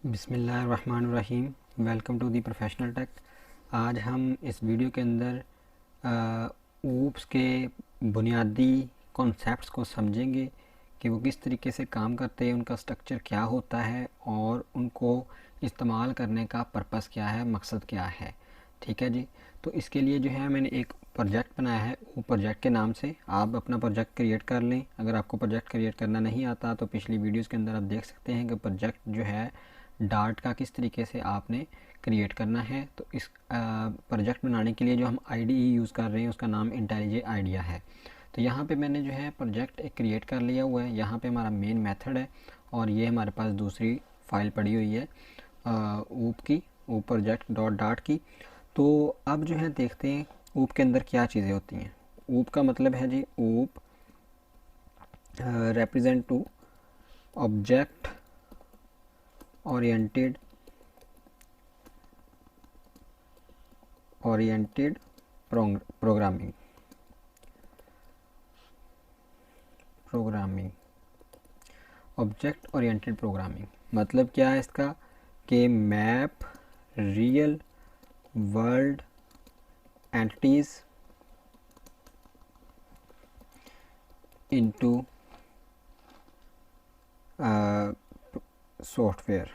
बिस्मिल्लाहिर्रहमानिर्रहीम। Welcome to the professional tech. आज हम इस वीडियो के अंदर ऊप्स के बुनियादी कॉन्सेप्ट्स को समझेंगे कि वो किस तरीके से काम करते हैं, उनका स्ट्रक्चर क्या होता है और उनको इस्तेमाल करने का पर्पस क्या है, मकसद क्या है। ठीक है जी। तो इसके लिए जो है मैंने एक प्रोजेक्ट बनाया है। वो प्रोजेक्ट के नाम से आप अपना प्रोजेक्ट क्रिएट कर लें। अगर आपको प्रोजेक्ट क्रिएट करना नहीं आता तो पिछली वीडियोस के अंदर आप देख सकते हैं कि प्रोजेक्ट जो है डार्ट का किस तरीके से आपने क्रिएट करना है। तो इस प्रोजेक्ट बनाने के लिए जो हम आईडीई यूज़ कर रहे हैं उसका नाम इंटेलिजे आइडिया है। तो यहाँ पे मैंने जो है प्रोजेक्ट एक क्रिएट कर लिया हुआ है। यहाँ पे हमारा मेन मेथड है और ये हमारे पास दूसरी फाइल पड़ी हुई है ऊप की, ऊप प्रोजेक्ट डॉट डार्ट की। तो अब जो है देखते हैं ऊप के अंदर क्या चीज़ें होती हैं। ऊप का मतलब है जी, OOP represent to object oriented programming object oriented programming मतलब क्या है इसका कि map real world entities into software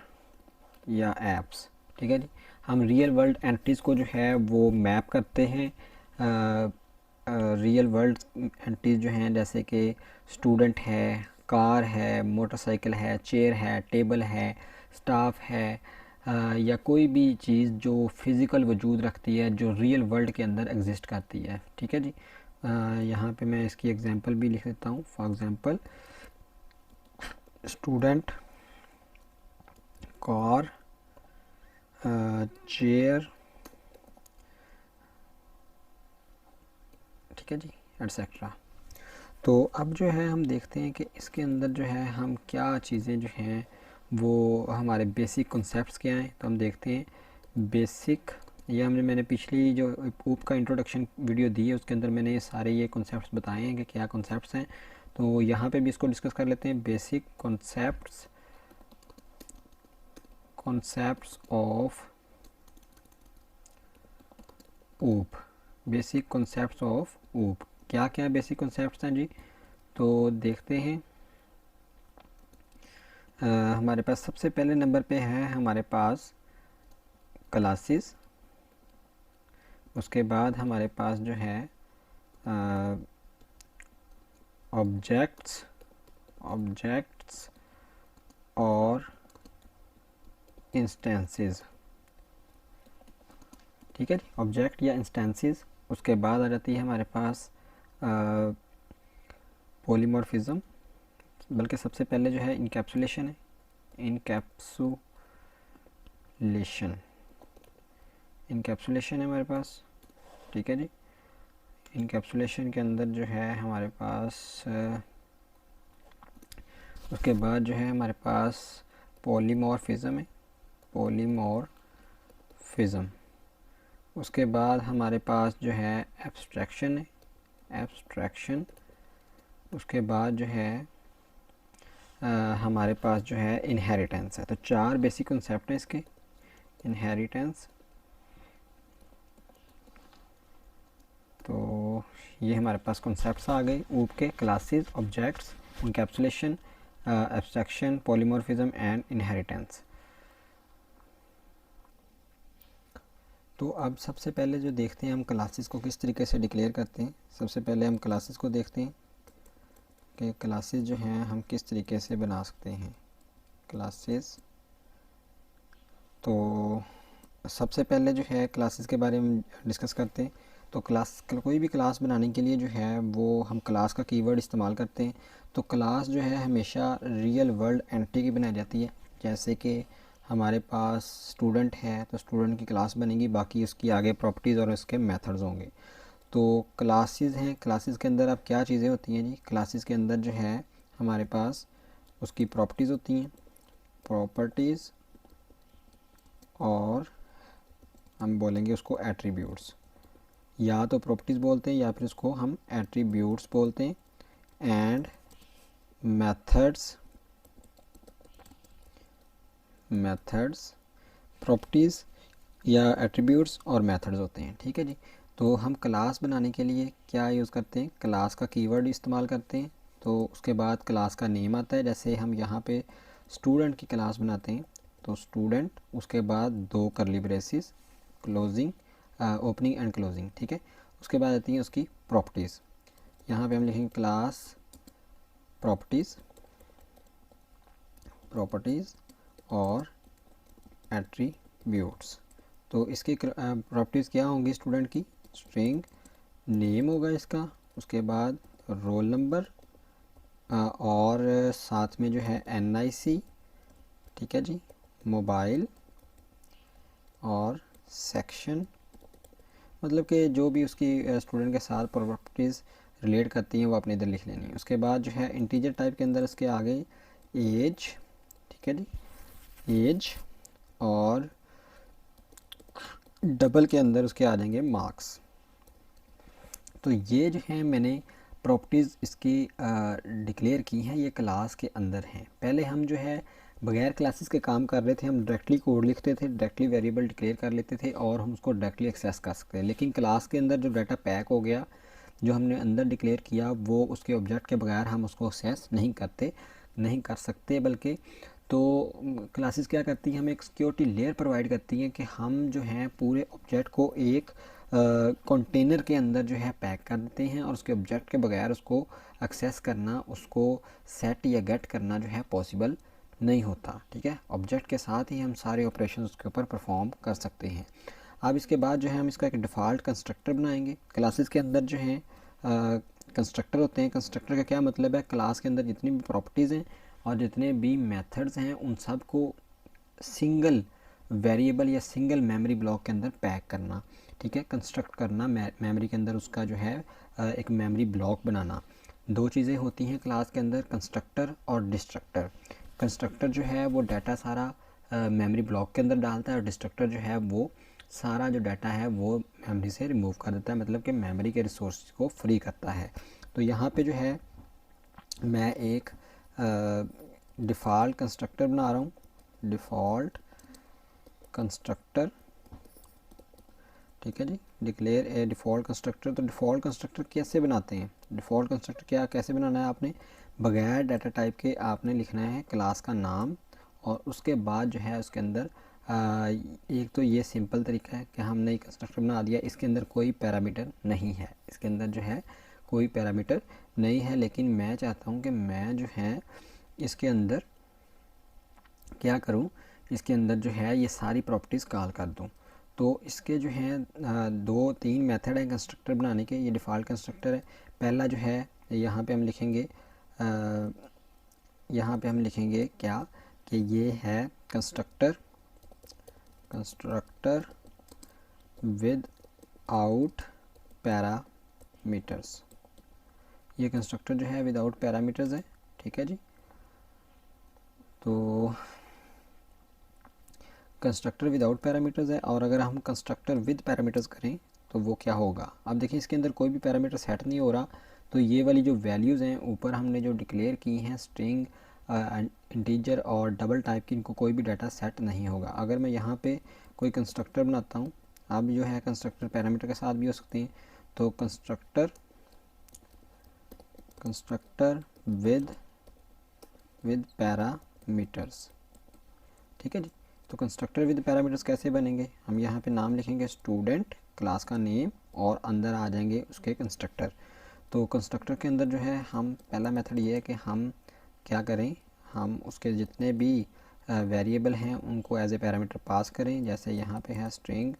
या एप्स। ठीक है जी। हम रियल वर्ल्ड एंटिटीज़ को जो है वो मैप करते हैं। रियल वर्ल्ड एंटिटीज़ जो हैं जैसे कि स्टूडेंट है, कार है, मोटरसाइकिल है, चेयर है, टेबल है, स्टाफ है, या कोई भी चीज़ जो फिज़िकल वजूद रखती है, जो रियल वर्ल्ड के अंदर एग्जिस्ट करती है। ठीक है जी। यहाँ पे मैं इसकी एग्जांपल भी लिख देता हूँ। For example student, car, chair, ठीक है जी, एटसेट्रा। तो अब जो है हम देखते हैं कि इसके अंदर जो है हम क्या चीज़ें जो हैं वो हमारे बेसिक कॉन्सेप्ट्स क्या हैं। तो हम देखते हैं बेसिक, ये मैंने पिछली जो ऊप का इंट्रोडक्शन वीडियो दी है उसके अंदर मैंने ये सारे ये कॉन्सेप्ट्स बताए हैं कि क्या कॉन्सेप्ट्स हैं। तो यहाँ पे भी इसको डिस्कस कर लेते हैं। बेसिक कॉन्सेप्ट्स ऑफ ऊप। बेसिक कॉन्सेप्ट्स ऑफ ऊप क्या क्या बेसिक कॉन्सेप्ट्स हैं जी। तो देखते हैं। हमारे पास सबसे पहले नंबर पे है हमारे पास क्लासेस। उसके बाद हमारे पास जो है ऑब्जेक्ट्स और इंस्टेंसेस। ठीक है जी, ऑब्जेक्ट या इंस्टेंसेस। उसके बाद आ जाती है हमारे पास पॉलीमॉर्फिज्म, बल्कि सबसे पहले जो है इनकैप्सुलेशन है। इनकैप्सुलेशन है हमारे पास। ठीक है जी। इनकैप्सुलेशन के अंदर जो है हमारे पास उसके बाद जो है हमारे पास पॉलीमॉर्फिज्म है, पॉलीमॉर्फिज्म। उसके बाद हमारे पास जो है एब्स्ट्रैक्शन है, एब्स्ट्रैक्शन। उसके बाद जो है हमारे पास जो है इनहेरिटेंस है। तो चार बेसिक कॉन्सेप्ट हैं इसके। इनहेरिटेंस, तो ये हमारे पास कॉन्सेप्ट्स आ गए ऊप के, classes, objects, encapsulation, abstraction, polymorphism and inheritance. तो अब सबसे पहले जो देखते हैं हम क्लासेस को किस तरीके से डिक्लेयर करते हैं। सबसे पहले हम क्लासेस को देखते हैं कि क्लासेस जो हैं हम किस तरीके से बना सकते हैं क्लासेस। तो सबसे पहले जो है क्लासेस के बारे में डिस्कस करते हैं। तो कोई भी क्लास बनाने के लिए जो है वो हम क्लास का कीवर्ड इस्तेमाल करते हैं। तो क्लास जो है हमेशा रियल वर्ल्ड एंटिटी की बनाई जाती है। जैसे कि हमारे पास स्टूडेंट है तो स्टूडेंट की क्लास बनेगी, बाकी उसकी आगे प्रॉपर्टीज़ और उसके मेथड्स होंगे। तो क्लासेस हैं, क्लासेस के अंदर अब क्या चीज़ें होती हैं जी। क्लासेस के अंदर जो है हमारे पास उसकी प्रॉपर्टीज़ होती हैं, प्रॉपर्टीज़, और हम बोलेंगे उसको एट्रीब्यूट्स। या तो प्रॉपर्टीज़ बोलते हैं या फिर उसको हम एट्रीब्यूट्स बोलते हैं। एंड मेथड्स मेथड्स, प्रॉपर्टीज़ या एट्रीब्यूट्स और मेथड्स होते हैं। ठीक है जी। तो हम क्लास बनाने के लिए क्या यूज़ करते हैं, क्लास का कीवर्ड इस्तेमाल करते हैं। तो उसके बाद क्लास का नेम आता है, जैसे हम यहाँ पे स्टूडेंट की क्लास बनाते हैं तो स्टूडेंट, उसके बाद 2 करली braces, closing, opening and closing. ठीक है। उसके बाद आती है उसकी प्रॉपर्टीज़। यहाँ पे हम लिखेंगे क्लास प्रॉपर्टीज़, प्रॉपर्टीज़ और एट्रीब्यूट्स। तो इसकी प्रॉपर्टीज़ क्या होंगी स्टूडेंट की, स्ट्रिंग नेम होगा इसका, उसके बाद रोल नंबर और साथ में जो है NIC, ठीक है जी, मोबाइल और सेक्शन, मतलब कि जो भी उसकी स्टूडेंट के साथ प्रॉपर्टीज़ रिलेट करती हैं वो अपने इधर लिख लेनी है। उसके बाद जो है इंटीजर टाइप के अंदर इसके आगे एज, ठीक है जी, एज, और डबल के अंदर उसके आ जाएंगे मार्क्स। तो ये जो है मैंने प्रॉपर्टीज़ इसकी डिक्लेयर की हैं, ये क्लास के अंदर हैं। पहले हम जो है बगैर क्लासेस के काम कर रहे थे, हम डायरेक्टली कोड लिखते थे, डायरेक्टली वेरिएबल डिक्लेयर कर लेते थे और हम उसको डायरेक्टली एक्सेस कर सकते हैं। लेकिन क्लास के अंदर जो डाटा पैक हो गया, जो हमने अंदर डिक्लेयर किया, वो उसके ऑब्जेक्ट के बगैर हम उसको एक्सेस नहीं कर सकते। बल्कि तो क्लासेस क्या करती हैं, हमें एक सिक्योरिटी लेयर प्रोवाइड करती हैं कि हम जो है पूरे ऑब्जेक्ट को एक कंटेनर के अंदर जो है पैक कर देते हैं और उसके ऑब्जेक्ट के बगैर उसको एक्सेस करना, उसको सेट या गेट करना जो है पॉसिबल नहीं होता। ठीक है। ऑब्जेक्ट के साथ ही हम सारे ऑपरेशन उसके ऊपर परफॉर्म कर सकते हैं। अब इसके बाद जो है हम इसका एक डिफ़ॉल्ट कंस्ट्रक्टर बनाएंगे। क्लासेस के अंदर जो है कंस्ट्रक्टर होते हैं। कंस्ट्रक्टर का क्या मतलब है, क्लास के अंदर जितनी भी प्रॉपर्टीज़ हैं और जितने भी मेथड्स हैं उन सब को सिंगल वेरिएबल या सिंगल मेमोरी ब्लॉक के अंदर पैक करना। ठीक है। कंस्ट्रक्ट करना, मेमोरी के अंदर उसका जो है एक मेमोरी ब्लॉक बनाना। 2 चीज़ें होती हैं क्लास के अंदर, कंस्ट्रक्टर और डिस्ट्रक्टर। कंस्ट्रक्टर जो है वो डाटा सारा मेमोरी ब्लॉक के अंदर डालता है और डिस्ट्रक्टर जो है वो सारा जो डाटा है वो मेमोरी से रिमूव कर देता है, मतलब कि मेमोरी के रिसोर्स को फ्री करता है। तो यहाँ पे जो है मैं एक डिफ़ॉल्ट कंस्ट्रक्टर बना रहा हूँ, डिफ़ॉल्ट कंस्ट्रक्टर। ठीक है जी, डिक्लेयर ए डिफ़ॉल्ट कंस्ट्रक्टर। तो डिफ़ॉल्ट कंस्ट्रक्टर कैसे बनाते हैं, डिफ़ॉल्ट कंस्ट्रक्टर क्या कैसे बनाना है, आपने बगैर डाटा टाइप के आपने लिखना है क्लास का नाम और उसके बाद जो है उसके अंदर एक तो ये सिंपल तरीका है कि हमने एक कंस्ट्रक्टर बना दिया, इसके अंदर कोई पैरामीटर नहीं है, इसके अंदर जो है कोई पैरामीटर नहीं है। लेकिन मैं चाहता हूँ कि मैं जो है इसके अंदर क्या करूँ, इसके अंदर जो है ये सारी प्रॉपर्टीज़ कॉल कर दूँ। तो इसके जो हैं 2-3 मेथड हैं कंस्ट्रक्टर बनाने के। ये डिफ़ॉल्ट कंस्ट्रक्टर है। पहला जो है यहाँ पे हम लिखेंगे यहाँ पे हम लिखेंगे क्या कि ये है कंस्ट्रक्टर विद आउट पैरामीटर्स। ये कंस्ट्रक्टर जो है विदाउट पैरामीटर्स है। ठीक है जी। तो कंस्ट्रक्टर विदाउट पैरामीटर्स है और अगर हम कंस्ट्रक्टर विद पैरामीटर्स करें तो वो क्या होगा। अब देखिए इसके अंदर कोई भी पैरामीटर सेट नहीं हो रहा, तो ये वाली जो वैल्यूज़ हैं ऊपर हमने जो डिक्लेयर की हैं स्ट्रिंग, इंटीजर और डबल टाइप की, इनको कोई भी डाटा सेट नहीं होगा। अगर मैं यहाँ पे कोई कंस्ट्रक्टर बनाता हूँ, अब जो है कंस्ट्रक्टर पैरामीटर के साथ भी हो सकते हैं, तो कंस्ट्रक्टर विद पैरामीटर्स। ठीक है जी। तो कंस्ट्रक्टर विद पैरामीटर्स कैसे बनेंगे, हम यहाँ पे नाम लिखेंगे स्टूडेंट, क्लास का नेम और अंदर आ जाएंगे उसके कंस्ट्रक्टर। तो कंस्ट्रक्टर के अंदर जो है हम पहला मेथड ये है कि हम क्या करें, हम उसके जितने भी वेरिएबल हैं उनको एज ए पैरामीटर पास करें। जैसे यहाँ पे है स्ट्रिंग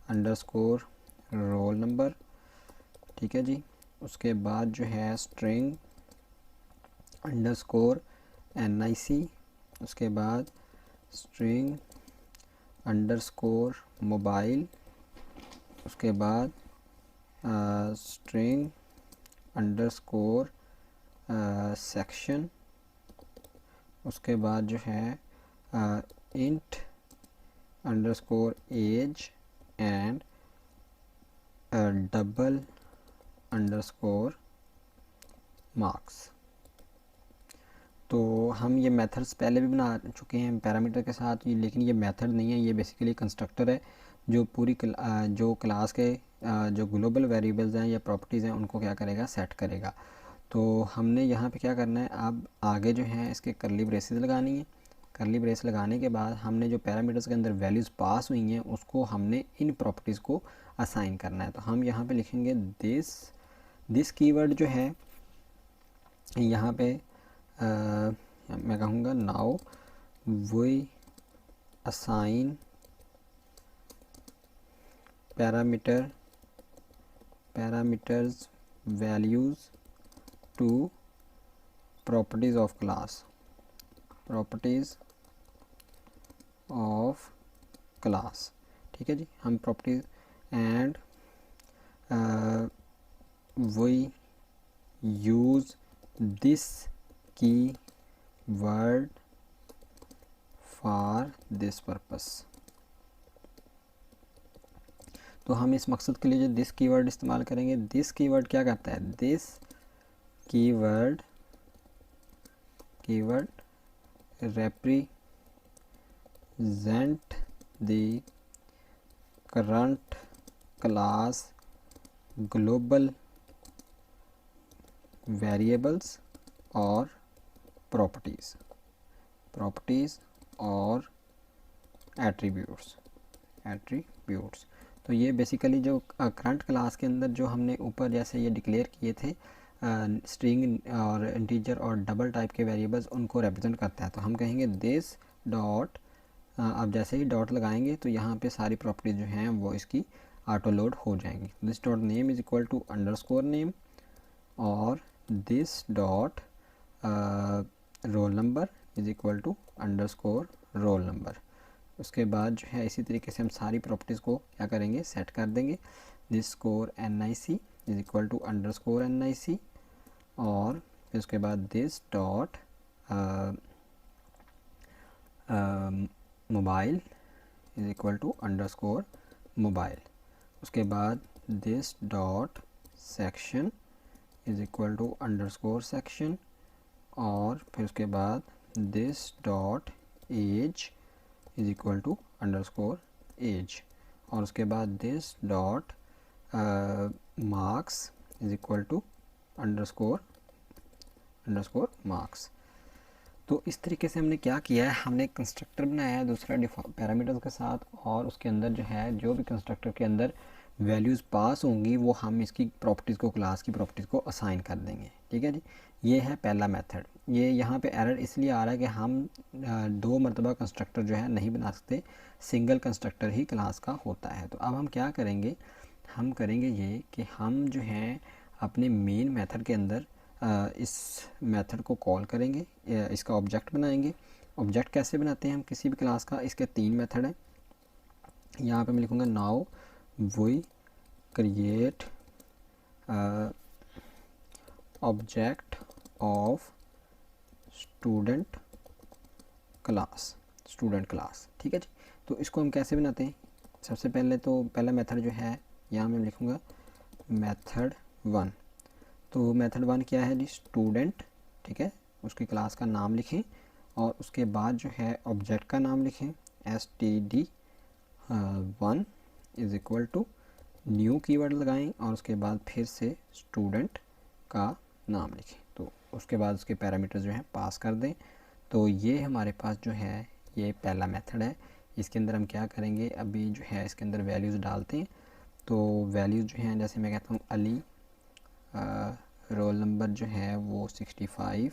अंडरस्कोर रोल नंबर। ठीक है जी। उसके बाद जो है स्ट्रिंग अंडरस्कोर NIC। उसके बाद स्ट्रिंग अंडरस्कोर मोबाइल। उसके बाद स्ट्रिंग अंडरस्कोर सेक्शन। उसके बाद जो है int underscore age and double underscore marks. तो हम ये मेथड्स पहले भी बना चुके हैं पैरामीटर के साथ, लेकिन ये मेथड नहीं है, ये बेसिकली कंस्ट्रक्टर है जो पूरी जो क्लास के जो ग्लोबल वेरिएबल्स हैं या प्रॉपर्टीज़ हैं उनको क्या करेगा, सेट करेगा। तो हमने यहाँ पे क्या करना है, अब आगे जो है इसके करली ब्रेसेस लगानी है। करली ब्रेस लगाने के बाद हमने जो पैरामीटर्स के अंदर वैल्यूज़ पास हुई हैं उसको हमने इन प्रॉपर्टीज़ को असाइन करना है। तो हम यहाँ पे लिखेंगे दिस कीवर्ड जो है यहाँ पे मैं कहूँगा now we assign parameters values to properties of class, properties of class. ठीक है जी, हम properties and we use this keyword for this purpose. तो हम इस मकसद के लिए जो दिस कीवर्ड इस्तेमाल करेंगे, दिस कीवर्ड क्या करता है, this keyword represent the current class global variables और properties और attributes। तो ये बेसिकली जो करंट क्लास के अंदर जो हमने ऊपर जैसे ये डिक्लेयर किए थे स्ट्रिंग और इंटीजर और डबल टाइप के वेरिएबल्स, उनको रिप्रेजेंट करता है। तो हम कहेंगे दिस डॉट, आप जैसे ही डॉट लगाएंगे तो यहाँ पे सारी प्रॉपर्टीज जो हैं वो इसकी ऑटो लोड हो जाएंगी। This dot name is equal to underscore name और this dot roll number is equal to underscore roll number. उसके बाद जो है इसी तरीके से हम सारी प्रॉपर्टीज़ को क्या करेंगे, सेट कर देंगे। This score NIC is equal to underscore NIC और फिर उसके बाद this dot mobile is equal to underscore mobile. उसके बाद this dot section is equal to underscore section और फिर उसके बाद this dot age is equal to underscore age और उसके बाद this dot marks is equal to underscore marks. तो इस तरीके से हमने क्या किया है, हमने कंस्ट्रक्टर बनाया है दूसरा पैरामीटर्स के साथ और उसके अंदर जो है जो भी कंस्ट्रक्टर के अंदर वैल्यूज़ पास होंगी वो हम इसकी प्रॉपर्टीज़ को, क्लास की प्रॉपर्टीज़ को असाइन कर देंगे। ठीक है जी, ये है पहला मेथड। ये यहाँ पे एरर इसलिए आ रहा है कि हम दो मरतबा कंस्ट्रक्टर जो है नहीं बना सकते, सिंगल कंस्ट्रक्टर ही क्लास का होता है। तो अब हम क्या करेंगे, हम करेंगे ये कि हम जो है अपने मेन मेथड के अंदर इस मेथड को कॉल करेंगे, इसका ऑब्जेक्ट बनाएंगे। ऑब्जेक्ट कैसे बनाते हैं हम किसी भी क्लास का, इसके 3 मेथड हैं। यहाँ पे मैं लिखूँगा now we create object of student class. ठीक है जी, तो इसको हम कैसे बनाते हैं, सबसे पहले तो पहला मेथड जो है यहाँ मैं लिखूँगा मेथड 1। तो मेथड 1 क्या है जी, स्टूडेंट। ठीक है, उसकी क्लास का नाम लिखें और उसके बाद जो है ऑब्जेक्ट का नाम लिखें std1 is equal to new keyword लगाएं और उसके बाद फिर से स्टूडेंट का नाम लिखें। तो उसके बाद उसके पैरामीटर्स जो हैं पास कर दें। तो ये हमारे पास जो है ये पहला मेथड है। इसके अंदर हम क्या करेंगे, अभी जो है इसके अंदर वैल्यूज़ डालते हैं। तो वैल्यूज़ जो हैं जैसे मैं कहता हूँ अली, रोल नंबर जो है वो 65,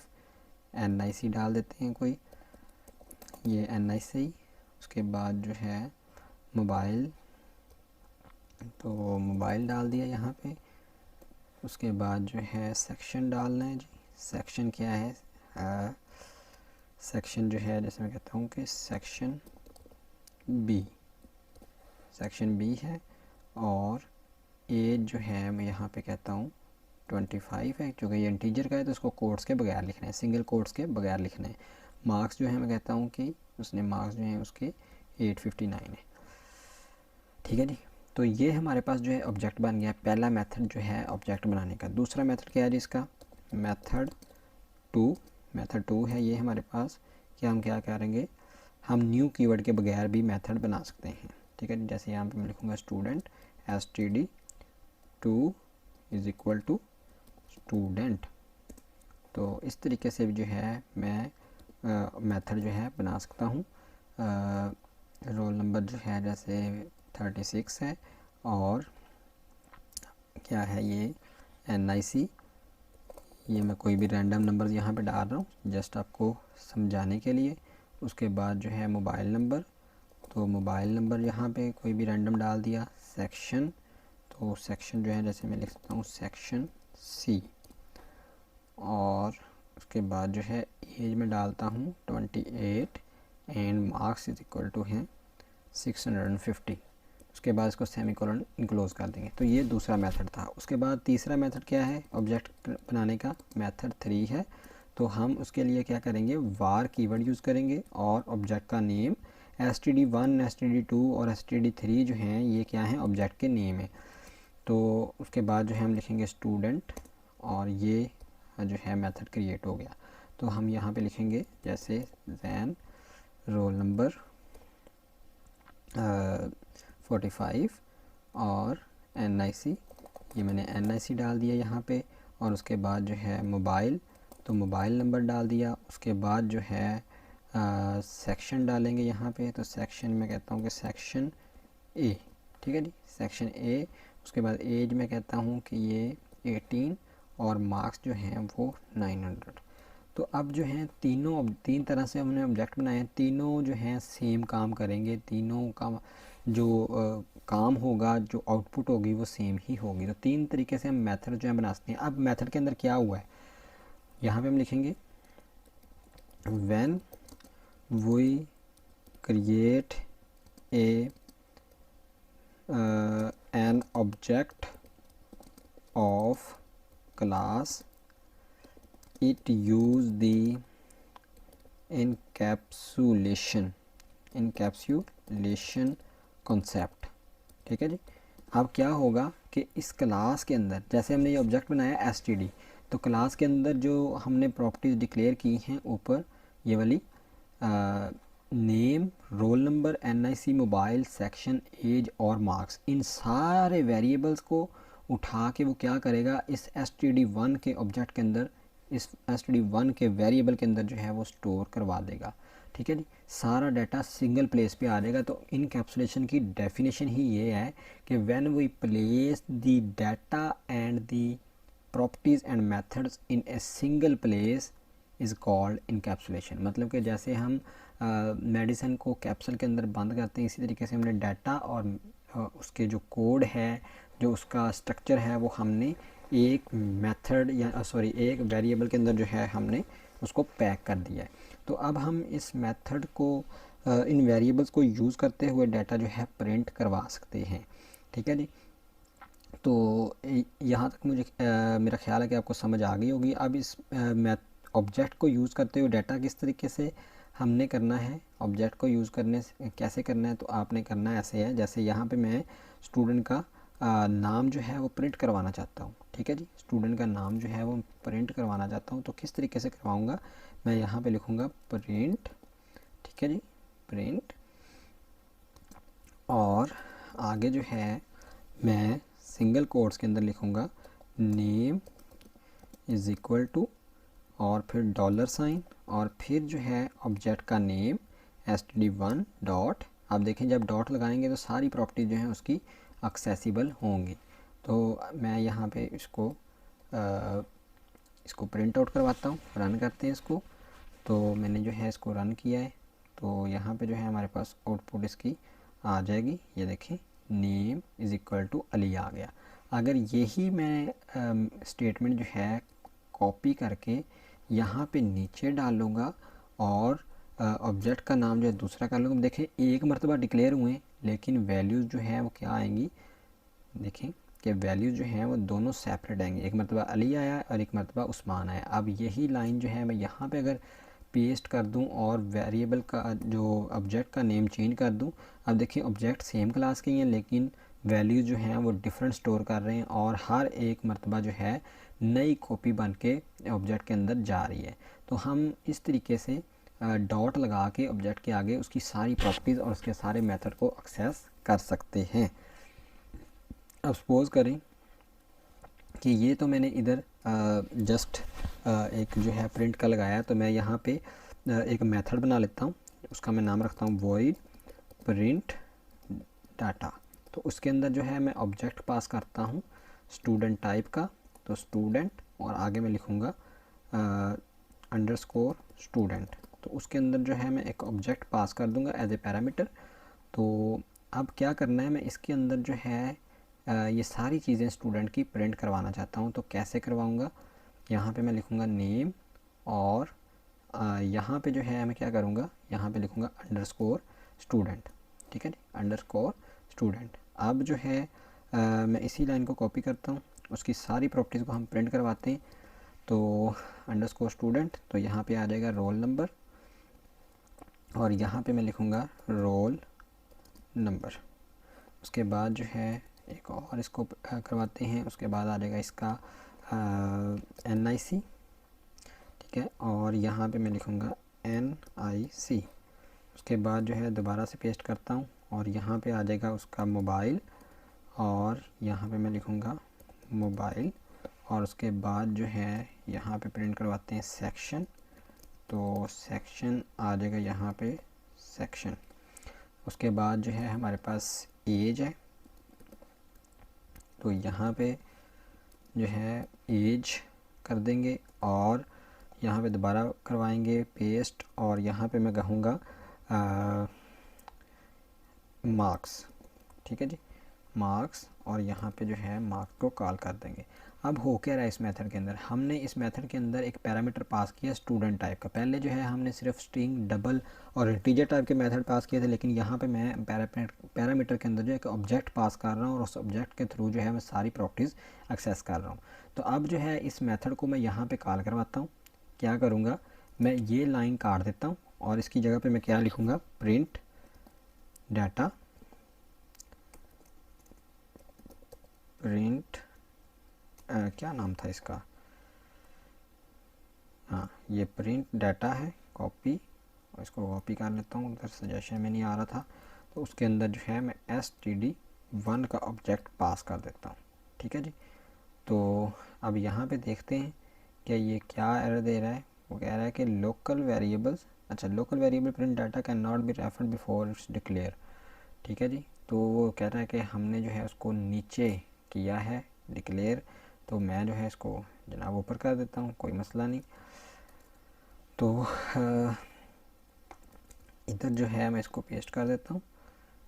NIC डाल देते हैं कोई, ये NIC। उसके बाद जो है मोबाइल, तो मोबाइल डाल दिया यहाँ पे। उसके बाद जो है सेक्शन डालना है जी, सेक्शन क्या है, सेक्शन जो है जैसे मैं कहता हूँ कि सेक्शन बी है और एज जो है मैं यहाँ पे कहता हूँ 25 है, क्योंकि ये इंटीजर का है तो इसको कोट्स के बगैर लिखना है, सिंगल कोट्स के बगैर लिखना है। मार्क्स जो है मैं कहता हूँ कि उसने मार्क्स जो हैं उसके 859 है। ठीक है जी, तो ये हमारे पास जो है ऑब्जेक्ट बन गया, पहला मेथड जो है ऑब्जेक्ट बनाने का। दूसरा मेथड क्या है जी इसका, मेथड 2 मेथड 2 है ये हमारे पास कि हम क्या करेंगे, हम न्यू कीवर्ड के बगैर भी मेथड बना सकते हैं। ठीक है, जैसे यहाँ पे मैं लिखूँगा student std2 is equal to student. तो इस तरीके से भी जो है मैं मेथड जो है बना सकता हूँ। रोल नंबर जो है जैसे 36 है और क्या है ये NIC, ये मैं कोई भी रैंडम नंबर यहाँ पे डाल रहा हूँ जस्ट आपको समझाने के लिए। उसके बाद जो है मोबाइल नंबर, तो मोबाइल नंबर यहाँ पे कोई भी रैंडम डाल दिया। सेक्शन, तो सेक्शन जो है जैसे मैं लिख सकता हूँ सेक्शन C, और उसके बाद जो है एज में डालता हूँ 28 and marks is equal to है 650। उसके बाद इसको सेमीकोलन इनक्लोज कर देंगे। तो ये दूसरा मेथड था। उसके बाद तीसरा मेथड क्या है, ऑब्जेक्ट बनाने का मेथड 3 है। तो हम उसके लिए क्या करेंगे, वार कीवर्ड यूज़ करेंगे और ऑब्जेक्ट का नेम std1 std2 और std3 जो हैं ये क्या हैं, ऑब्जेक्ट के नेम है। तो उसके बाद जो है हम लिखेंगे स्टूडेंट और ये जो है मेथड क्रिएट हो गया। तो हम यहाँ पे लिखेंगे जैसे जैन रोल नंबर 45 और NIC, ये मैंने NIC डाल दिया यहाँ पे। और उसके बाद जो है मोबाइल, तो मोबाइल नंबर डाल दिया। उसके बाद जो है सेक्शन डालेंगे यहाँ पे, तो सेक्शन में कहता हूँ कि सेक्शन A। ठीक है जी, सेक्शन A। उसके बाद एज में कहता हूँ कि ये 18 और मार्क्स जो हैं वो 900। तो अब जो है तीन तरह से हमने ऑब्जेक्ट बनाए हैं, तीनों जो हैं सेम काम करेंगे, तीनों का जो काम होगा, जो आउटपुट होगी वो सेम ही होगी। तो 3 तरीके से हम मेथड जो है बना सकते हैं। अब मेथड के अंदर क्या हुआ है, यहाँ पे हम लिखेंगे when we create an object of class, it use the encapsulation concept। ठीक है जी। अब क्या होगा कि इस क्लास के अंदर जैसे हमने ये ऑब्जेक्ट बनाया std, तो क्लास के अंदर जो हमने प्रॉपर्टीज डिक्लेयर की हैं ऊपर ये वाली name, roll number, NIC, mobile, section, age और मार्क्स, इन सारे वेरिएबल्स को उठा के वो क्या करेगा, इस std1 के ऑब्जेक्ट के अंदर, इस std1 के वेरिएबल के अंदर जो है वो स्टोर करवा देगा। ठीक है जी, सारा डाटा सिंगल प्लेस पे आ जाएगा। तो इनकैप्सुलेशन की डेफिनेशन ही ये है कि when we place the data and the properties and methods in a single place is called encapsulation. मतलब कि जैसे हम मेडिसिन को कैप्सूल के अंदर बंद करते हैं, इसी तरीके से हमने डाटा और उसके जो कोड है, जो उसका स्ट्रक्चर है, वो हमने एक मेथड या एक वेरिएबल के अंदर जो है हमने उसको पैक कर दिया है। तो अब हम इस मेथड को इन वेरिएबल्स को यूज़ करते हुए डाटा जो है प्रिंट करवा सकते हैं। ठीक है जी। तो यहाँ तक मुझे मेरा ख्याल है कि आपको समझ आ गई होगी। अब इस ऑब्जेक्ट को यूज़ करते हुए डाटा किस तरीके से हमने करना है, ऑब्जेक्ट को यूज़ करने से कैसे करना है, तो आपने करना ऐसे है, जैसे यहाँ पे मैं स्टूडेंट का नाम जो है वो प्रिंट करवाना चाहता हूँ। ठीक है जी, स्टूडेंट का नाम जो है वो प्रिंट करवाना चाहता हूँ। तो किस तरीके से करवाऊँगा, मैं यहाँ पे लिखूँगा प्रिंट। ठीक है जी, प्रिंट, और आगे जो है मैं सिंगल कोट्स के अंदर लिखूँगा नेम इज़ इक्वल टू और फिर $, और फिर जो है ऑब्जेक्ट का नेम std1 डॉट। आप देखें जब डॉट लगाएंगे तो सारी प्रॉपर्टी जो है उसकी एक्सेसिबल होंगी। तो मैं यहाँ पे इसको प्रिंट आउट करवाता हूँ, रन करते हैं इसको। तो मैंने जो है इसको रन किया है, तो यहाँ पे जो है हमारे पास आउटपुट इसकी आ जाएगी। ये देखें name is equal to Ali आ गया। अगर यही मैं स्टेटमेंट जो है कॉपी करके यहाँ पे नीचे डालूँगा और ऑब्जेक्ट का नाम जो है दूसरा कर लूँगा, देखें एक मरतबा डिक्लेयर हुए लेकिन वैल्यूज़ जो है वो क्या आएंगी, देखें कि वैल्यूज़ जो हैं वो दोनों सेपरेट आएंगे। एक मरतबा अली आया और एक मरतबा उस्मान आया। अब यही लाइन जो है मैं यहाँ पे अगर पेस्ट कर दूं और वेरिएबल का जो ऑब्जेक्ट का नेम चेंज कर दूं, अब देखिए ऑब्जेक्ट सेम क्लास के हैं लेकिन वैल्यूज़ जो हैं वो डिफरेंट स्टोर कर रहे हैं और हर एक मरतबा जो है नई कॉपी बन के ऑब्जेक्ट के अंदर जा रही है। तो हम इस तरीके से डॉट लगा के ऑब्जेक्ट के आगे उसकी सारी प्रॉपर्टीज़ और उसके सारे मेथड को एक्सेस कर सकते हैं। अब सपोज़ करें कि ये तो मैंने इधर जस्ट एक जो है प्रिंट का लगाया, तो मैं यहाँ पे एक मेथड बना लेता हूँ, उसका मैं नाम रखता हूँ void print data। तो उसके अंदर जो है मैं ऑब्जेक्ट पास करता हूँ स्टूडेंट टाइप का, तो स्टूडेंट और आगे मैं लिखूँगा अंडरस्कोर स्टूडेंट। तो उसके अंदर जो है मैं एक ऑब्जेक्ट पास कर दूँगा एज ए पैरामीटर। तो अब क्या करना है, मैं इसके अंदर जो है ये सारी चीज़ें स्टूडेंट की प्रिंट करवाना चाहता हूँ। तो कैसे करवाऊँगा, यहाँ पे मैं लिखूँगा नेम और यहाँ पे जो है मैं क्या करूँगा, यहाँ पे लिखूँगा अंडरस्कोर स्टूडेंट। ठीक है जी, अंडरस्कोर स्टूडेंट। अब जो है मैं इसी लाइन को कॉपी करता हूँ, उसकी सारी प्रॉपर्टीज़ को हम प्रिंट करवाते हैं। तो अंडरस्कोर स्टूडेंट, तो यहाँ पे आ जाएगा रोल नंबर और यहाँ पे मैं लिखूँगा रोल नंबर। उसके बाद जो है एक और इसको करवाते हैं, उसके बाद आ जाएगा इसका NIC। ठीक है, और यहाँ पे मैं लिखूँगा NIC। उसके बाद जो है दोबारा से पेस्ट करता हूँ और यहाँ पे आ जाएगा उसका मोबाइल और यहाँ पे मैं लिखूँगा मोबाइल। और उसके बाद जो है यहाँ पे प्रिंट करवाते हैं सेक्शन, तो सेक्शन आ जाएगा यहाँ पे सेक्शन। उसके बाद जो है हमारे पास एज है, तो यहाँ पे जो है एज कर देंगे और यहाँ पे दोबारा करवाएंगे पेस्ट और यहाँ पे मैं कहूँगा मार्क्स। ठीक है जी, मार्क्स, और यहाँ पे जो है मार्क्स को कॉल कर देंगे। अब हो क्या रहा है इस मेथड के अंदर, हमने इस मेथड के अंदर एक पैरामीटर पास किया स्टूडेंट टाइप का। पहले जो है हमने सिर्फ स्ट्रिंग, डबल और इंटीजर टाइप के मेथड पास किए थे, लेकिन यहाँ पे मैं पैरामीटर के अंदर जो एक ऑब्जेक्ट पास कर रहा हूँ और उस ऑब्जेक्ट के थ्रू जो है मैं सारी प्रॉपर्टीज़ एक्सेस कर रहा हूँ। तो अब जो है इस मेथड को मैं यहाँ पर कॉल करवाता हूँ। क्या करूँगा, मैं ये लाइन काट देता हूँ और इसकी जगह पर मैं क्या लिखूँगा, प्रिंट डाटा, प्रिंट क्या नाम था इसका, हाँ ये प्रिंट डाटा है, कॉपी, और इसको कॉपी कर लेता हूँ, उधर सजेशन में नहीं आ रहा था। तो उसके अंदर जो है मैं std1 का ऑब्जेक्ट पास कर देता हूँ। ठीक है जी, तो अब यहाँ पे देखते हैं कि ये क्या एरर दे रहा है। वो कह रहा है कि लोकल वेरिएबल्स, अच्छा local variable print data can not be referred before it's declare. ठीक है जी, तो वो कह रहा है कि हमने जो है उसको नीचे किया है डिक्लेयर, तो मैं जो है इसको जनाब ऊपर कर देता हूँ, कोई मसला नहीं। तो इधर जो है मैं इसको पेस्ट कर देता हूँ।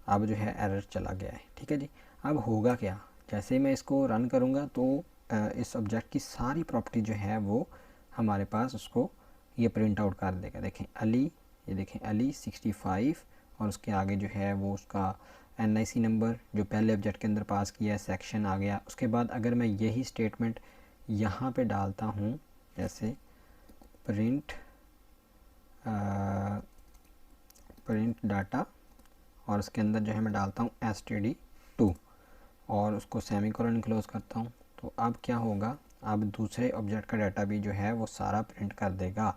अब जो है एरर चला गया है। ठीक है जी, अब होगा क्या, जैसे मैं इसको रन करूँगा तो इस ऑब्जेक्ट की सारी प्रॉपर्टी जो है वो हमारे पास उसको ये प्रिंट आउट कर देगा। देखें अली, ये देखें अली 65, और उसके आगे जो है वो उसका NIC नंबर जो पहले ऑब्जेक्ट के अंदर पास किया है, सेक्शन आ गया। उसके बाद अगर मैं यही स्टेटमेंट यहाँ पे डालता हूँ, जैसे प्रिंट डाटा, और उसके अंदर जो है मैं डालता हूँ std2 और उसको सेमीकोलन क्लोज करता हूँ, तो अब क्या होगा, अब दूसरे ऑब्जेक्ट का डाटा भी जो है वो सारा प्रिंट कर देगा।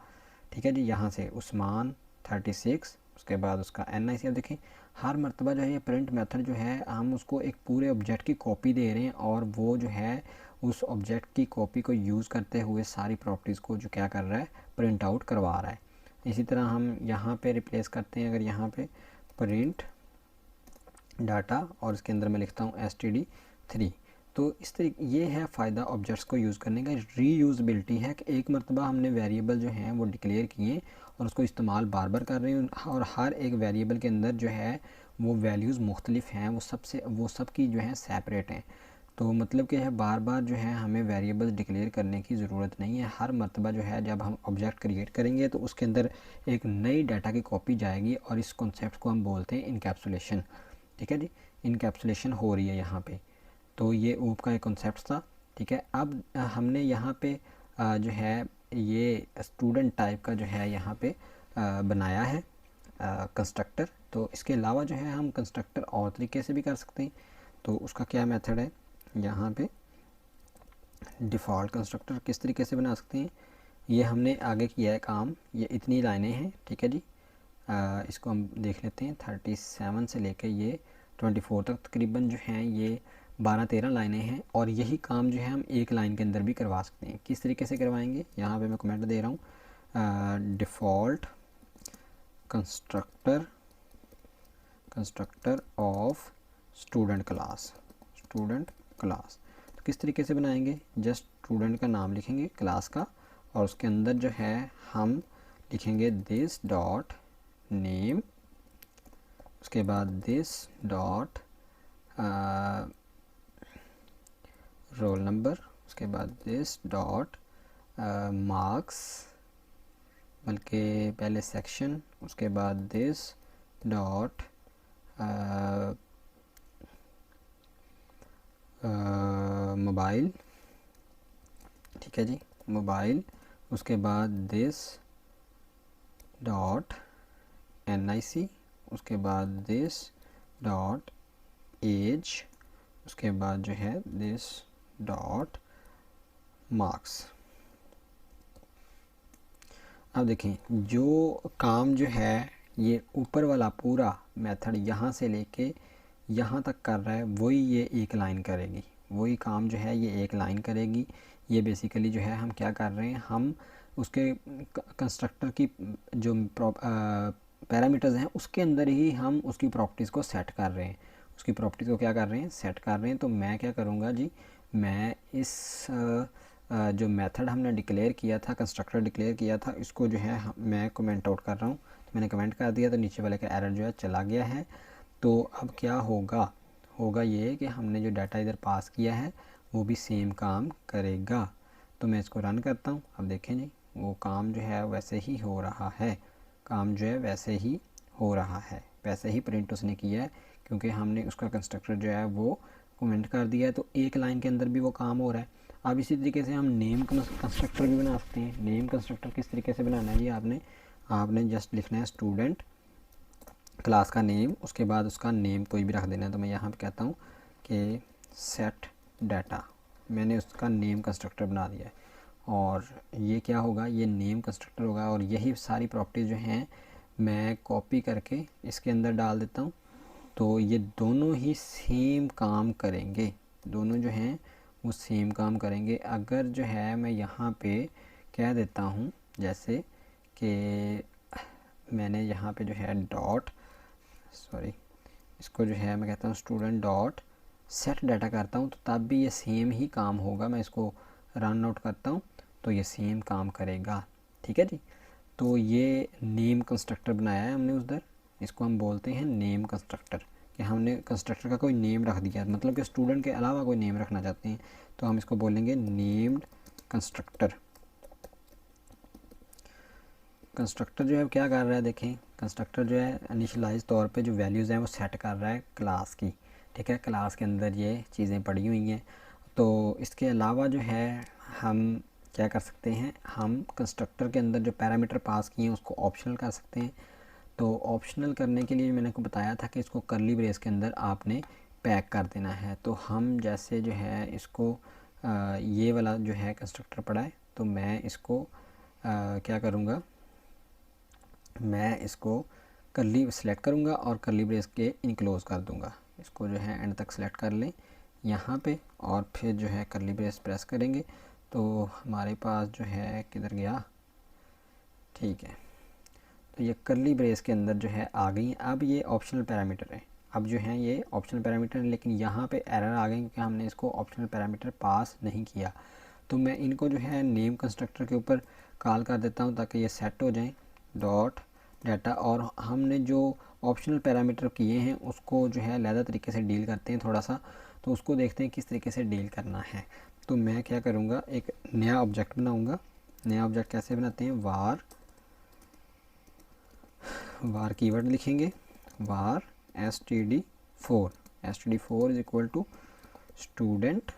ठीक है जी, यहाँ से उस्मान 36, उसके बाद उसका NIC। अब देखें हर मरतबा जो है ये प्रिंट मेथड जो है हम उसको एक पूरे ऑब्जेक्ट की कॉपी दे रहे हैं और वो जो है उस ऑब्जेक्ट की कॉपी को यूज़ करते हुए सारी प्रॉपर्टीज़ को जो क्या कर रहा है, प्रिंट आउट करवा रहा है। इसी तरह हम यहाँ पे रिप्लेस करते हैं, अगर यहाँ पे प्रिंट डाटा और इसके अंदर मैं लिखता हूँ std3। तो इस तरीके ये है फ़ायदा ऑब्जेक्ट्स को यूज़ करने का, रीयूज़बिलिटी है कि एक मरतबा हमने वेरिएबल जो हैं वो डिक्लेयर किए और उसको इस्तेमाल बार बार कर रहे हैं और हर एक वेरिएबल के अंदर जो है वो वैल्यूज़ मुख्तलिफ हैं, वो सब की जो है सेपरेट हैं। तो मतलब कि है बार बार जो है हमें वेरिएबल्स डिक्लेयर करने की ज़रूरत नहीं है। हर मरतबा जो है जब हम ऑब्जेक्ट क्रिएट करेंगे तो उसके अंदर एक नई डाटा की कॉपी जाएगी और इस कॉन्सेप्ट को हम बोलते हैं इनकैप्सुलेशन। ठीक है जी, इनकैप्सुलेशन हो रही है यहाँ पे। तो ये ऊप का एक कॉन्सेप्ट था। ठीक है, अब हमने यहाँ पे जो है ये स्टूडेंट टाइप का जो है यहाँ पे बनाया है कंस्ट्रक्टर। तो इसके अलावा जो है हम कंस्ट्रक्टर और तरीके से भी कर सकते हैं। तो उसका क्या मेथड है, यहाँ पे डिफ़ॉल्ट कंस्ट्रक्टर किस तरीके से बना सकते हैं, ये हमने आगे किया है काम, ये इतनी लाइनें हैं, ठीक है जी। इसको हम देख लेते हैं, 37 से लेकर ये 24 तक तकरीबन जो हैं ये 12-13 लाइनें हैं, और यही काम जो है हम एक लाइन के अंदर भी करवा सकते हैं। किस तरीके से करवाएंगे, यहाँ पे मैं कमेंट दे रहा हूँ, default constructor of student class. तो किस तरीके से बनाएंगे, जस्ट स्टूडेंट का नाम लिखेंगे क्लास का, और उसके अंदर जो है हम लिखेंगे दिस डॉट नेम, उसके बाद दिस डॉट रोल नंबर, उसके बाद दिस डॉट मार्क्स, बल्कि पहले सेक्शन, उसके बाद दिस डॉट मोबाइल, ठीक है जी, मोबाइल, उसके बाद दिस डॉट NIC, उसके बाद दिस डॉट एज, उसके बाद जो है दिस डॉट मार्क्स। अब देखें, जो काम जो है ये ऊपर वाला पूरा मेथड यहाँ से लेके यहाँ तक कर रहा है, वही ये एक लाइन करेगी, वही काम जो है ये एक लाइन करेगी। ये बेसिकली जो है हम क्या कर रहे हैं, हम उसके कंस्ट्रक्टर की जो पैरामीटर्स हैं उसके अंदर ही हम उसकी प्रॉपर्टीज़ को सेट कर रहे हैं, उसकी प्रॉपर्टीज़ को क्या कर रहे हैं, सेट कर रहे हैं। तो मैं क्या करूँगा जी, मैं इस जो मेथड हमने डिक्लेयर किया था, कंस्ट्रक्टर डिक्लेयर किया था, इसको जो है मैं कमेंट आउट कर रहा हूँ। तो मैंने कमेंट कर दिया, तो नीचे वाले का एरर जो है चला गया है। तो अब क्या होगा ये कि हमने जो डाटा इधर पास किया है वो भी सेम काम करेगा। तो मैं इसको रन करता हूँ, अब देखें जी वो काम जो है वैसे ही हो रहा है, काम जो है वैसे ही हो रहा है, वैसे ही प्रिंट उसने किया है, क्योंकि हमने उसका कंस्ट्रक्टर जो है वो कमेंट कर दिया है। तो एक लाइन के अंदर भी वो काम हो रहा है। अब इसी तरीके से हम नेम कंस्ट्रक्टर भी बना सकते हैं। नेम कंस्ट्रक्टर किस तरीके से बनाना है जी, आपने जस्ट लिखना है स्टूडेंट क्लास का नेम, उसके बाद उसका नेम कोई भी रख देना है। तो मैं यहाँ पे कहता हूँ कि सेट डाटा, मैंने उसका नेम कंस्ट्रक्टर बना दिया है, और ये क्या होगा, ये नेम कंस्ट्रक्टर होगा, और यही सारी प्रॉपर्टीज़ जो हैं मैं कॉपी करके इसके अंदर डाल देता हूँ। तो ये दोनों ही सेम काम करेंगे, दोनों जो हैं वो सेम काम करेंगे। अगर जो है मैं यहाँ पे कह देता हूँ, जैसे कि मैंने यहाँ पे जो है इसको जो है मैं कहता हूँ स्टूडेंट डॉट सेट डाटा करता हूँ, तो तब भी ये सेम ही काम होगा। मैं इसको रन आउट करता हूँ तो ये सेम काम करेगा, ठीक है जी। तो ये नेम कंस्ट्रक्टर बनाया है हमने उधर, इसको हम बोलते हैं नेम कंस्ट्रक्टर, कि हमने कंस्ट्रक्टर का कोई नेम रख दिया, मतलब कि स्टूडेंट के अलावा कोई नेम रखना चाहते हैं, तो हम इसको बोलेंगे नेम्ड कंस्ट्रक्टर। कंस्ट्रक्टर जो है क्या कर रहा है, देखें कंस्ट्रक्टर जो है इनिशियलाइज तौर पे जो वैल्यूज़ हैं वो सेट कर रहा है क्लास की, ठीक है, क्लास के अंदर ये चीज़ें पड़ी हुई हैं। तो इसके अलावा जो है हम क्या कर सकते हैं, हम कंस्ट्रक्टर के अंदर जो पैरामीटर पास किए हैं उसको ऑप्शनल कर सकते हैं। तो ऑप्शनल करने के लिए मैंने को बताया था कि इसको करली ब्रेस के अंदर आपने पैक कर देना है। तो हम जैसे जो है इसको ये वाला जो है कंस्ट्रक्टर पड़ा है, तो मैं इसको क्या करूँगा, मैं इसको करली सेलेक्ट करूँगा और करली ब्रेस के इनक्लोज कर दूँगा। इसको जो है एंड तक सेलेक्ट कर लें यहाँ पे, और फिर जो है करली ब्रेस प्रेस करेंगे तो हमारे पास जो है किधर गया, ठीक है। तो ये करली ब्रेस के अंदर जो है आ गई। अब ये ऑप्शनल पैरामीटर है, अब जो है ये ऑप्शनल पैरामीटर है, लेकिन यहाँ पे एरर आ गई क्योंकि हमने इसको ऑप्शनल पैरामीटर पास नहीं किया। तो मैं इनको जो है नेम कंस्ट्रक्टर के ऊपर कॉल कर देता हूँ ताकि ये सेट हो जाएं डॉट डाटा, और हमने जो ऑप्शनल पैरामीटर किए हैं उसको जो है अलग तरीके से डील करते हैं थोड़ा सा, तो उसको देखते हैं किस तरीके से डील करना है। तो मैं क्या करूँगा, एक नया ऑब्जेक्ट बनाऊँगा। नया ऑब्जेक्ट कैसे बनाते हैं, वार कीवर्ड लिखेंगे, var std4 is equal to student,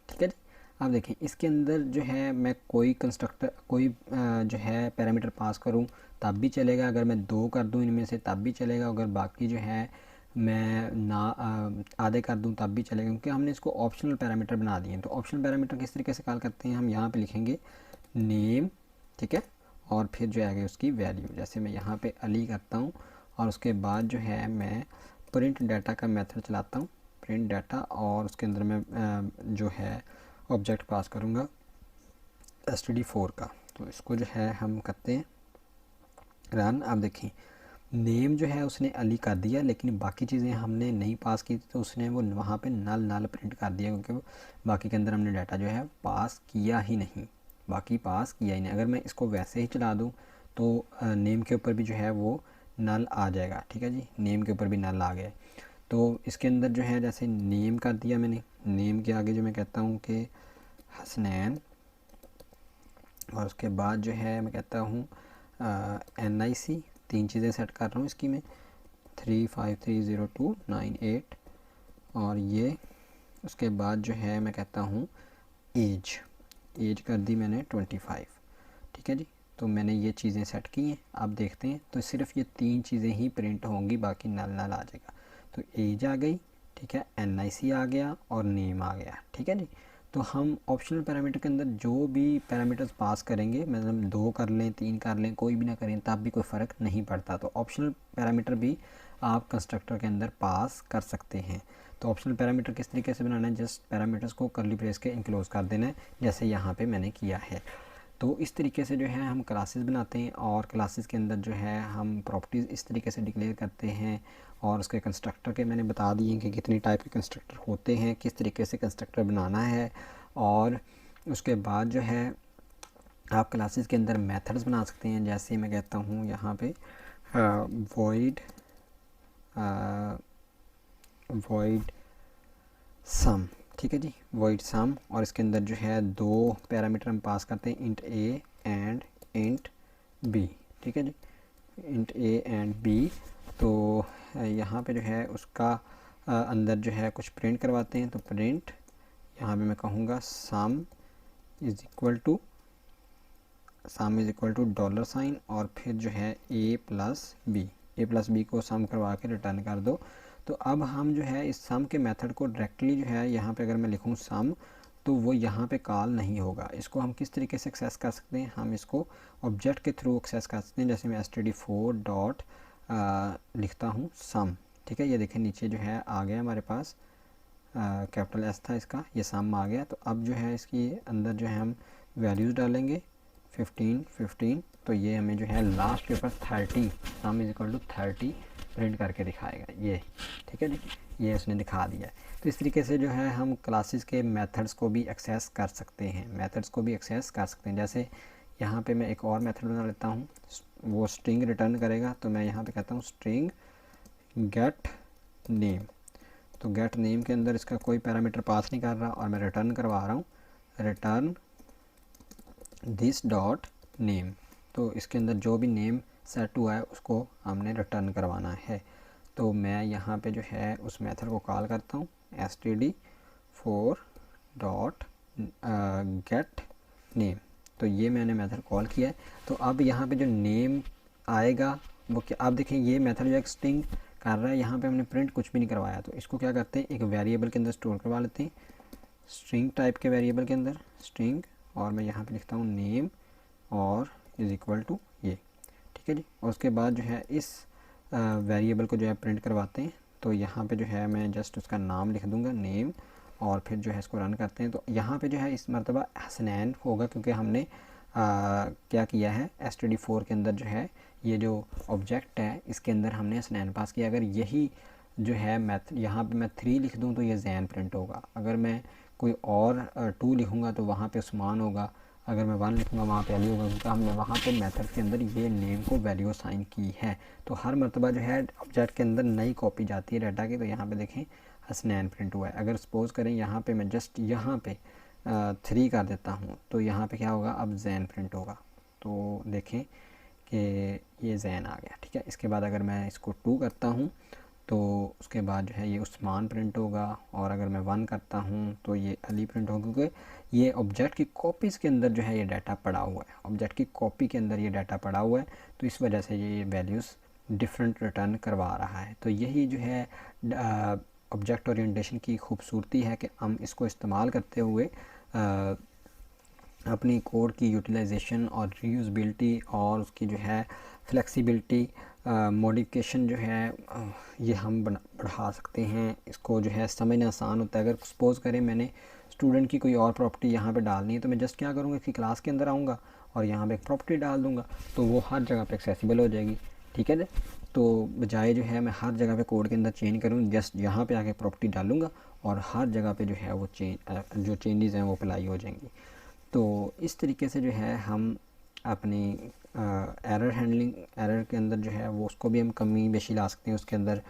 ठीक है जी। अब देखें इसके अंदर जो है मैं कोई कंस्ट्रक्टर कोई जो है पैरामीटर पास करूं तब भी चलेगा, अगर मैं 2 कर दूं इनमें से तब भी चलेगा, अगर बाकी जो है मैं ना आधे कर दूं तब भी चलेगा, क्योंकि हमने इसको ऑप्शनल पैरामीटर बना दिए हैं। तो ऑप्शनल पैरामीटर किस तरीके से कॉल करते हैं, हम यहाँ पे लिखेंगे नेम, ठीक है, और फिर जो है उसकी वैल्यू, जैसे मैं यहाँ पे अली करता हूँ और उसके बाद जो है मैं प्रिंट डाटा का मेथड चलाता हूँ, प्रिंट डाटा, और उसके अंदर मैं जो है ऑब्जेक्ट पास करूँगा std4 का। तो इसको जो है हम करते हैं रन। आप देखें नेम जो है उसने अली कर दिया, लेकिन बाकी चीज़ें हमने नहीं पास की थी, तो उसने वो वहाँ पे नल नल प्रिंट कर दिया, क्योंकि बाकी के अंदर हमने डाटा जो है पास किया ही नहीं, बाकी पास किया ही नहीं। अगर मैं इसको वैसे ही चला दूँ तो नेम के ऊपर भी जो है वो नल आ जाएगा, ठीक है जी, नेम के ऊपर भी नल आ गया। तो इसके अंदर जो है जैसे नेम कर दिया मैंने, नेम के आगे जो मैं कहता हूँ कि हसनैन, और उसके बाद जो है मैं कहता हूँ NIC, 3 चीज़ें सेट कर रहा हूँ इसकी मैं, 353029 और ये उसके बाद जो है मैं कहता हूँ एज कर दी मैंने 25, ठीक है जी। तो मैंने ये चीज़ें सेट की हैं, आप देखते हैं तो सिर्फ ये 3 चीज़ें ही प्रिंट होंगी, बाकी नल नल आ जाएगा। तो एज आ गई, ठीक है, NIC आ गया और नेम आ गया, ठीक है जी। तो हम ऑप्शनल पैरामीटर के अंदर जो भी पैरामीटर्स पास करेंगे, मतलब 2 कर लें 3 कर लें कोई भी ना करें तब भी कोई फ़र्क नहीं पड़ता। तो ऑप्शनल पैरामीटर भी आप कंस्ट्रक्टर के अंदर पास कर सकते हैं। तो ऑप्शनल पैरामीटर किस तरीके से बनाना है, जस्ट पैरामीटर्स को कर्ली ब्रेस के इनक्लोज कर देना है, जैसे यहाँ पे मैंने किया है। तो इस तरीके से जो है हम क्लासेस बनाते हैं, और क्लासेस के अंदर जो है हम प्रॉपर्टीज़ इस तरीके से डिक्लेयर करते हैं, और उसके कंस्ट्रक्टर के मैंने बता दिए कि कितनी टाइप के कंस्ट्रक्टर होते हैं, किस तरीके से कंस्ट्रक्टर बनाना है। और उसके बाद जो है आप क्लासेस के अंदर मेथड्स बना सकते हैं, जैसे मैं कहता हूँ यहाँ पे void sum, ठीक है जी, void sum, और इसके अंदर जो है 2 पैरामीटर हम पास करते हैं, int a and int b, ठीक है जी, int a एंड b। तो यहाँ पे जो है उसका अंदर जो है कुछ प्रिंट करवाते हैं। तो प्रिंट यहाँ पे मैं कहूँगा sum इज़ इक्वल टू $, और फिर जो है a प्लस b को सम करवा के रिटर्न कर दो। तो अब हम जो है इस सम के मेथड को डायरेक्टली जो है यहाँ पे अगर मैं लिखूँ सम, तो वो यहाँ पे कॉल नहीं होगा। इसको हम किस तरीके से एक्सेस कर सकते हैं, हम इसको ऑब्जेक्ट के थ्रू एक्सेस कर सकते हैं। जैसे मैं std4 डॉट लिखता हूँ सम, ठीक है, ये देखें नीचे जो है आ गया हमारे पास, कैपिटल S था इसका, ये सम आ गया। तो अब जो है इसकी अंदर जो है हम वैल्यूज़ डालेंगे 15 तो ये हमें जो है लास्ट के ऊपर 30 sum is equal to 30 print करके दिखाएगा, ये ठीक है जी, ये उसने दिखा दिया है। तो इस तरीके से जो है हम क्लासेस के मेथड्स को भी एक्सेस कर सकते हैं, जैसे यहाँ पे मैं एक और मेथड बना लेता हूँ, वो स्ट्रिंग रिटर्न करेगा। तो मैं यहाँ पे कहता हूँ स्ट्रिंग गेट नेम। तो गेट नेम के अंदर इसका कोई पैरामीटर पास नहीं कर रहा, और मैं रिटर्न करवा रहा हूँ रिटर्न दिस डॉट नेम। तो इसके अंदर जो भी नेम सेट हुआ है उसको हमने रिटर्न करवाना है। तो मैं यहाँ पे जो है उस मेथड को कॉल करता हूँ std4 डॉट गेट नेम। तो ये मैंने मेथड कॉल किया है। तो अब यहाँ पे जो नेम आएगा वो क्या, आप देखें ये मेथड जो एक स्ट्रिंग कर रहा है, यहाँ पे हमने प्रिंट कुछ भी नहीं करवाया। तो इसको क्या करते हैं, एक वेरिएबल के अंदर स्टोर करवा लेते हैं, स्ट्रिंग टाइप के वेरिएबल के अंदर स्ट्रिंग, और मैं यहाँ पे लिखता हूँ नेम और इज़ इक्वल टू ये, ठीक है जी। और उसके बाद जो है इस वेरिएबल को जो है प्रिंट करवाते हैं। तो यहाँ पे जो है मैं जस्ट उसका नाम लिख दूँगा नेम, और फिर जो है इसको रन करते हैं। तो यहाँ पे जो है इस मरतबा हसनैन होगा, क्योंकि हमने क्या किया है std4 के अंदर जो है ये जो ऑब्जेक्ट है इसके अंदर हमने हसनैन पास किया। अगर यही जो है मैथड यहाँ पे मैं 3 लिख दूँ तो ये जैन प्रिंट होगा। अगर मैं कोई और 2 लिखूँगा तो वहाँ पे उस्मान होगा। अगर मैं 1 लिखूँगा वहाँ पे अली होगा, क्योंकि हमने वहाँ पे मेथड के अंदर ये नेम को वैल्यू असाइन की है। तो हर मरतबा जो है ऑब्जेक्ट के अंदर नई कॉपी जाती है डाटा की। तो यहाँ पे देखें हसनैन प्रिंट हुआ है। अगर सपोज़ करें यहाँ पे मैं जस्ट यहाँ पे 3 कर देता हूँ तो यहाँ पे क्या होगा, अब जैन प्रिंट होगा। तो देखें कि ये जैन आ गया, ठीक है। इसके बाद अगर मैं इसको 2 करता हूँ तो उसके बाद जो है ये उस्मान प्रिंट होगा, और अगर मैं 1 करता हूँ तो ये अली प्रिंट होगा, क्योंकि ये ऑब्जेक्ट की कॉपीज़ के अंदर जो है ये डाटा पड़ा हुआ है, ऑब्जेक्ट की कॉपी के अंदर ये डाटा पड़ा हुआ है। तो इस वजह से ये वैल्यूज़ डिफरेंट रिटर्न करवा रहा है। तो यही जो है ऑब्जेक्ट ओरिएंटेशन की खूबसूरती है कि हम इसको इस्तेमाल करते हुए अपनी कोड की यूटिलाइजेशन और रीयूज़बिलिटी और उसकी जो है फ्लेक्सिबिलिटी मॉडिफिकेशन जो है ये हम बढ़ा सकते हैं। इसको जो है समझना आसान होता है। अगर सपोज़ करें मैंने स्टूडेंट की कोई और प्रॉपर्टी यहाँ पे डालनी है तो मैं जस्ट क्या करूँगा कि क्लास के अंदर आऊँगा और यहाँ पे एक प्रॉपर्टी डाल दूँगा तो वो हर जगह पे एक्सेसिबल हो जाएगी। ठीक है जी। तो बजाय जो है मैं हर जगह पे कोड के अंदर चेंज करूँ, जस्ट यहाँ पे आके प्रॉपर्टी डालूँगा और हर जगह पे जो है वो जो चेंजेस हैं वो अप्लाई हो जाएंगी। तो इस तरीके से जो है हम अपनी एरर हैंडलिंग, एरर के अंदर जो है वो उसको भी हम कमी बेशी ला सकते हैं उसके अंदर।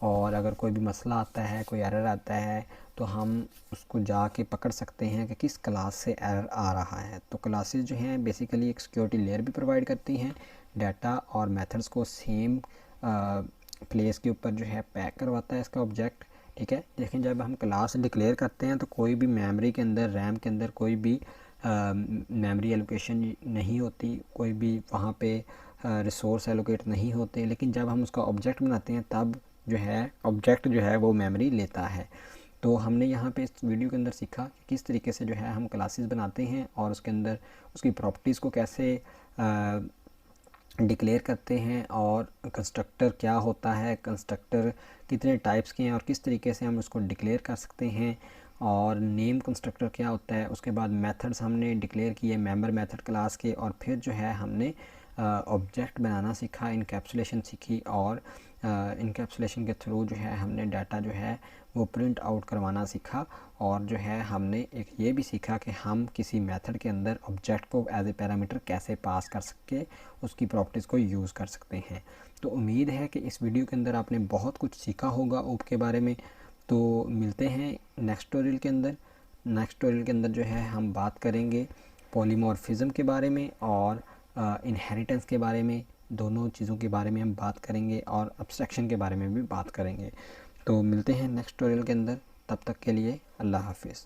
और अगर कोई भी मसला आता है, कोई एरर आता है तो हम उसको जाके पकड़ सकते हैं कि किस क्लास से एरर आ रहा है। तो क्लासेस जो हैं बेसिकली एक सिक्योरिटी लेयर भी प्रोवाइड करती हैं, डाटा और मेथड्स को सेम प्लेस के ऊपर जो है पैक करवाता है इसका ऑब्जेक्ट। ठीक है, लेकिन जब हम क्लास डिक्लेयर करते हैं तो कोई भी मेमोरी के अंदर, रैम के अंदर कोई भी मेमोरी एलोकेशन नहीं होती, कोई भी वहाँ पे रिसोर्स एलोकेट नहीं होते। लेकिन जब हम उसका ऑब्जेक्ट बनाते हैं तब जो है ऑब्जेक्ट जो है वो मेमोरी लेता है। तो हमने यहाँ पे इस वीडियो के अंदर सीखा कि किस तरीके से जो है हम क्लासेस बनाते हैं और उसके अंदर उसकी प्रॉपर्टीज़ को कैसे डिक्लेयर करते हैं और कंस्ट्रक्टर क्या होता है, कंस्ट्रक्टर कितने टाइप्स के हैं और किस तरीके से हम उसको डिक्लेयर कर सकते हैं, और नेम कंस्ट्रक्टर क्या होता है। उसके बाद मेथड्स हमने डिक्लेयर किए, मेंबर मेथड क्लास के, और फिर जो है हमने ऑब्जेक्ट बनाना सीखा, इनकैप्सुलेशन सीखी, और इनकैप्सुलेशन के थ्रू जो है हमने डाटा जो है वो प्रिंट आउट करवाना सीखा। और जो है हमने एक ये भी सीखा कि हम किसी मेथड के अंदर ऑब्जेक्ट को एज ए पैरामीटर कैसे पास कर सके, उसकी प्रॉपर्टीज़ को यूज़ कर सकते हैं। तो उम्मीद है कि इस वीडियो के अंदर आपने बहुत कुछ सीखा होगा OOP के बारे में। तो मिलते हैं नेक्स्ट ट्यूटोरियल के अंदर। नेक्स्ट ट्यूटोरियल के अंदर जो है हम बात करेंगे पॉलीमॉर्फिज्म के बारे में और इनहेरिटेंस के बारे में। दोनों चीज़ों के बारे में हम बात करेंगे और एब्स्ट्रैक्शन के बारे में भी बात करेंगे। तो मिलते हैं नेक्स्ट ट्यूटोरियल के अंदर। तब तक के लिए अल्लाह हाफिज़।